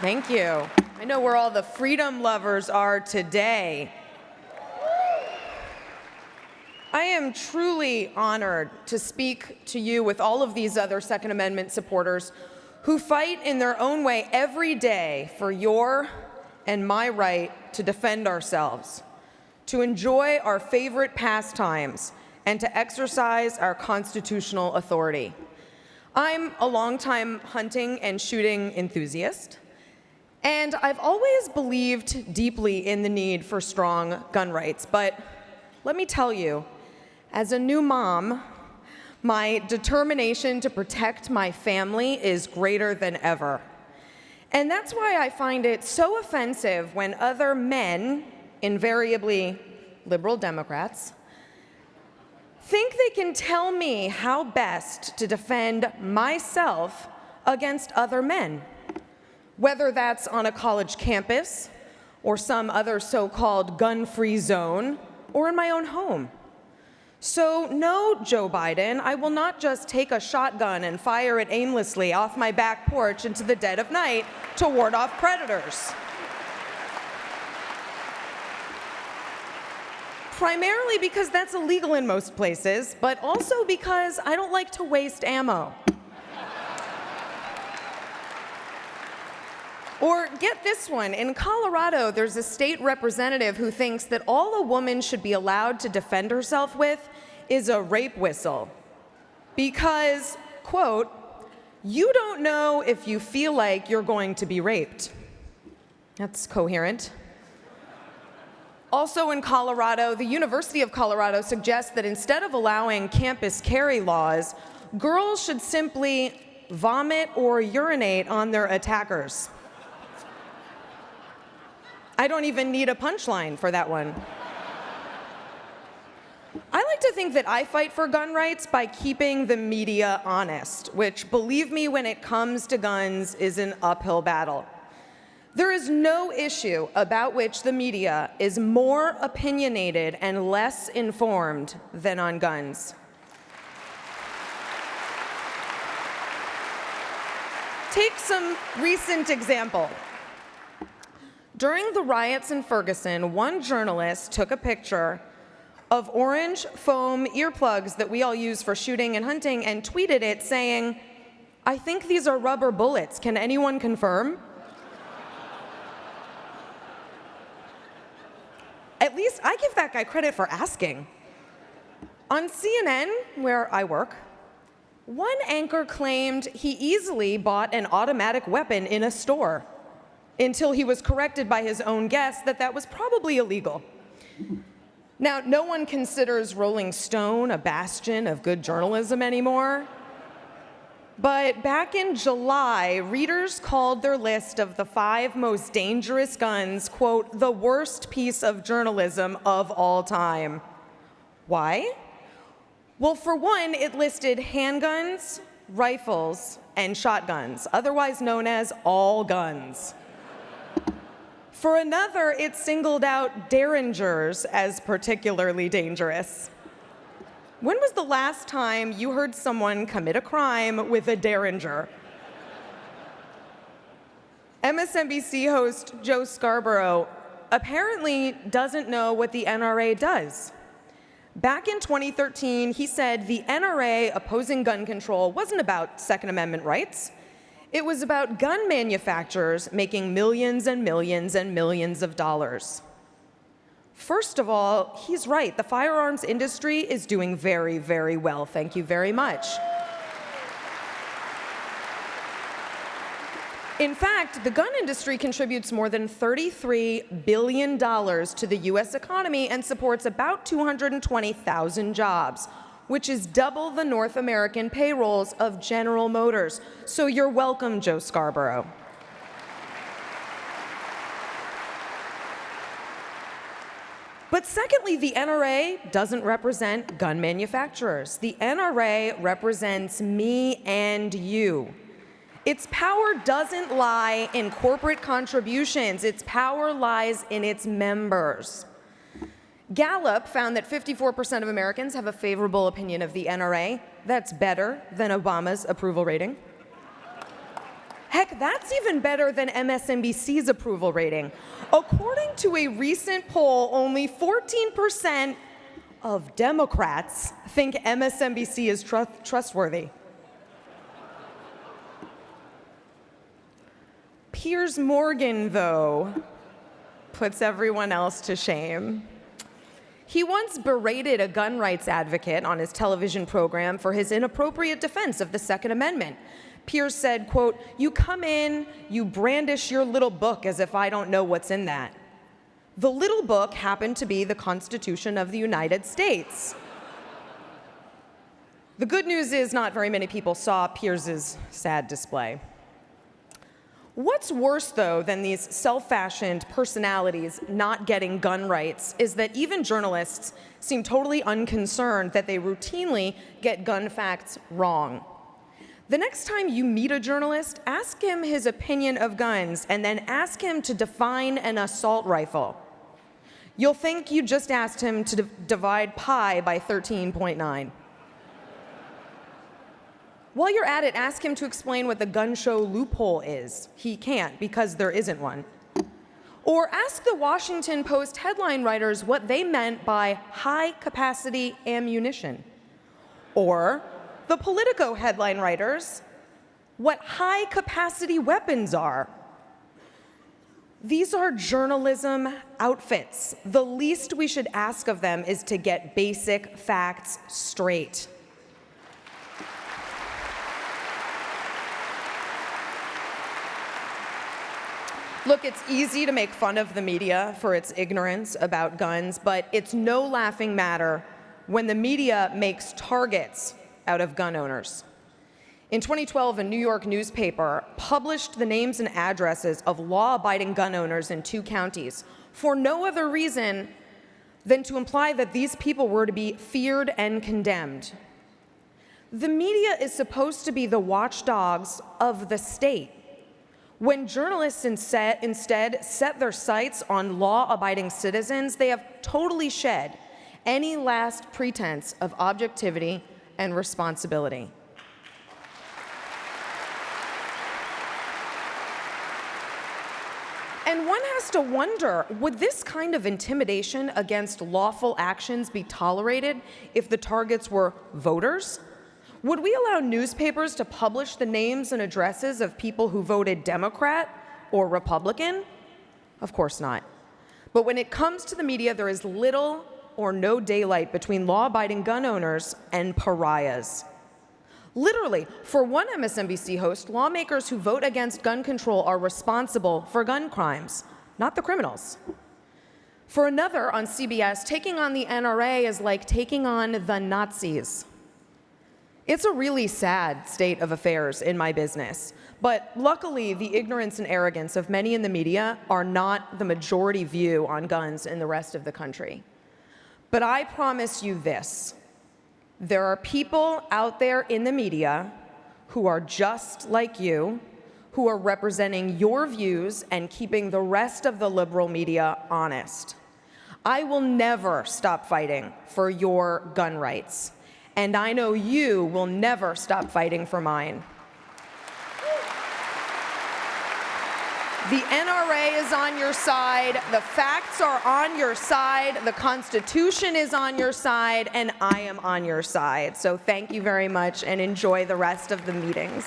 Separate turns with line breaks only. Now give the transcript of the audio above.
Thank you. I know where all the freedom lovers are today. I am truly honored to speak to you with all of these other Second Amendment supporters who fight in their own way every day for your and my right to defend ourselves, to enjoy our favorite pastimes, and to exercise our constitutional authority. I'm a longtime hunting and shooting enthusiast, and I've always believed deeply in the need for strong gun rights. But let me tell you, as a new mom, my determination to protect my family is greater than ever. And that's why I find it so offensive when other men, invariably liberal Democrats, think they can tell me how best to defend myself against other men, whether that's on a college campus or some other so-called gun-free zone or in my own home. So no, Joe Biden, I will not just take a shotgun and fire it aimlessly off my back porch into the dead of night to ward off predators. Primarily because that's illegal in most places, but also because I don't like to waste ammo. Or get this one, in Colorado, there's a state representative who thinks that all a woman should be allowed to defend herself with is a rape whistle. Because, quote, you don't know if you feel like you're going to be raped. That's coherent. Also in Colorado, the University of Colorado suggests that instead of allowing campus carry laws, girls should simply vomit or urinate on their attackers. I don't even need a punchline for that one. I like to think that I fight for gun rights by keeping the media honest, which, believe me, when it comes to guns, is an uphill battle. There is no issue about which the media is more opinionated and less informed than on guns. Take some recent example. During the riots in Ferguson, one journalist took a picture of orange foam earplugs that we all use for shooting and hunting and tweeted it saying, "I think these are rubber bullets. Can anyone confirm?" At least I give that guy credit for asking. On CNN, where I work, one anchor claimed he easily bought an automatic weapon in a store until he was corrected by his own guest that that was probably illegal. Now, no one considers Rolling Stone a bastion of good journalism anymore. But back in July, readers called their list of the 5 most dangerous guns, quote, the worst piece of journalism of all time. Why? Well, for one, it listed handguns, rifles, and shotguns, otherwise known as all guns. For another, it singled out derringers as particularly dangerous. When was the last time you heard someone commit a crime with a derringer? MSNBC host Joe Scarborough apparently doesn't know what the NRA does. Back in 2013, he said the NRA opposing gun control wasn't about Second Amendment rights. It was about gun manufacturers making millions and millions and millions of dollars. First of all, he's right. The firearms industry is doing very, very well. Thank you very much. In fact, the gun industry contributes more than $33 billion to the US economy and supports about 220,000 jobs, which is double the North American payrolls of General Motors. So you're welcome, Joe Scarborough. But secondly, the NRA doesn't represent gun manufacturers. The NRA represents me and you. Its power doesn't lie in corporate contributions. Its power lies in its members. Gallup found that 54% of Americans have a favorable opinion of the NRA. That's better than Obama's approval rating. Heck, that's even better than MSNBC's approval rating. According to a recent poll, only 14% of Democrats think MSNBC is trustworthy. Piers Morgan, though, puts everyone else to shame. He once berated a gun rights advocate on his television program for his inappropriate defense of the Second Amendment. Piers said, quote, "You come in, you brandish your little book as if I don't know what's in that." The little book happened to be the Constitution of the United States. The good news is not very many people saw Piers's sad display. What's worse, though, than these self-fashioned personalities not getting gun rights is that even journalists seem totally unconcerned that they routinely get gun facts wrong. The next time you meet a journalist, ask him his opinion of guns and then ask him to define an assault rifle. You'll think you just asked him to divide pi by 13.9. While you're at it, ask him to explain what the gun show loophole is. He can't, because there isn't one. Or ask the Washington Post headline writers what they meant by high-capacity ammunition. Or the Politico headline writers what high-capacity weapons are. These are journalism outfits. The least we should ask of them is to get basic facts straight. Look, it's easy to make fun of the media for its ignorance about guns, but it's no laughing matter when the media makes targets out of gun owners. In 2012, a New York newspaper published the names and addresses of law-abiding gun owners in 2 counties for no other reason than to imply that these people were to be feared and condemned. The media is supposed to be the watchdogs of the state. When journalists instead set their sights on law-abiding citizens, they have totally shed any last pretense of objectivity and responsibility. And one has to wonder, would this kind of intimidation against lawful actions be tolerated if the targets were voters? Would we allow newspapers to publish the names and addresses of people who voted Democrat or Republican? Of course not. But when it comes to the media, there is little or no daylight between law-abiding gun owners and pariahs. Literally, for one MSNBC host, lawmakers who vote against gun control are responsible for gun crimes, not the criminals. For another on CBS, taking on the NRA is like taking on the Nazis. It's a really sad state of affairs in my business, but luckily the ignorance and arrogance of many in the media are not the majority view on guns in the rest of the country. But I promise you this, there are people out there in the media who are just like you, who are representing your views and keeping the rest of the liberal media honest. I will never stop fighting for your gun rights. And I know you will never stop fighting for mine. The NRA is on your side, the facts are on your side, the Constitution is on your side, and I am on your side. So thank you very much and enjoy the rest of the meetings.